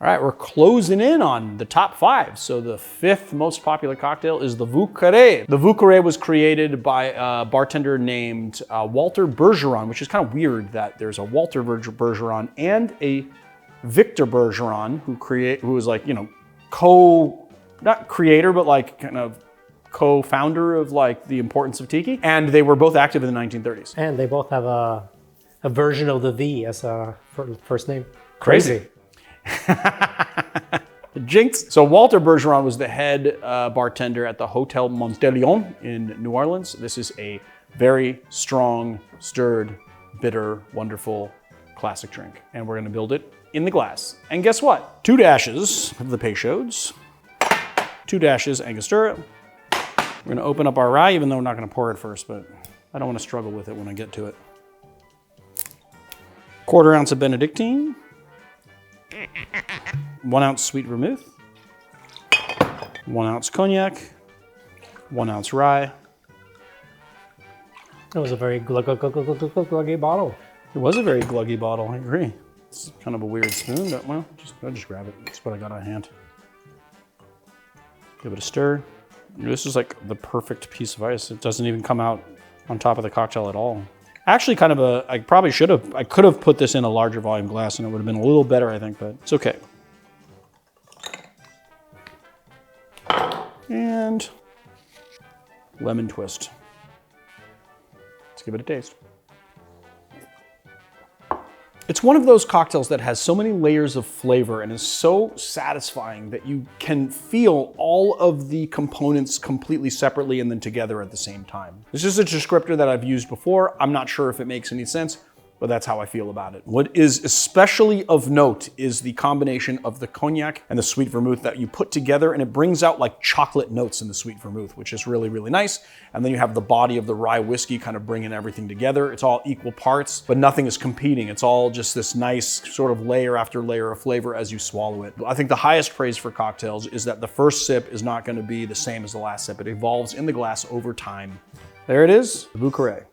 All right, we're closing in on the top 5. So the 5th most popular cocktail is the Vieux Carré. The Vieux Carré was created by a bartender named Walter Bergeron, which is kind of weird that there's a Walter Bergeron and a Victor Bergeron who was like, you know, not creator, but like kind of co-founder of like the importance of tiki. And they were both active in the 1930s. And they both have a version of the V as a first name. Crazy. Jinx. So Walter Bergeron was the head bartender at the Hotel Montelion in New Orleans. This is a very strong, stirred, bitter, wonderful classic drink. And we're gonna build it in the glass. And guess what? 2 dashes of the Peychauds, 2 dashes Angostura. We're gonna open up our rye, even though we're not gonna pour it first, but I don't wanna struggle with it when I get to it. 1/4 ounce of Benedictine. 1 ounce sweet vermouth, 1 ounce cognac, 1 ounce rye. It was a very gluggy bottle. It was a very gluggy bottle, I agree. It's kind of a weird spoon, but well, I'll just grab it. That's what I got on hand. Give it a stir. This is like the perfect piece of ice. It doesn't even come out on top of the cocktail at all. Actually kind of I could have put this in a larger volume glass and it would have been a little better, I think, but it's okay. And lemon twist. Let's give it a taste. It's one of those cocktails that has so many layers of flavor and is so satisfying that you can feel all of the components completely separately and then together at the same time. This is a descriptor that I've used before. I'm not sure if it makes any sense, but that's how I feel about it. What is especially of note is the combination of the cognac and the sweet vermouth that you put together, and it brings out like chocolate notes in the sweet vermouth, which is really, really nice. And then you have the body of the rye whiskey kind of bringing everything together. It's all equal parts, but nothing is competing. It's all just this nice sort of layer after layer of flavor as you swallow it. I think the highest praise for cocktails is that the first sip is not going to be the same as the last sip. It evolves in the glass over time. There it is, the Vieux Carré.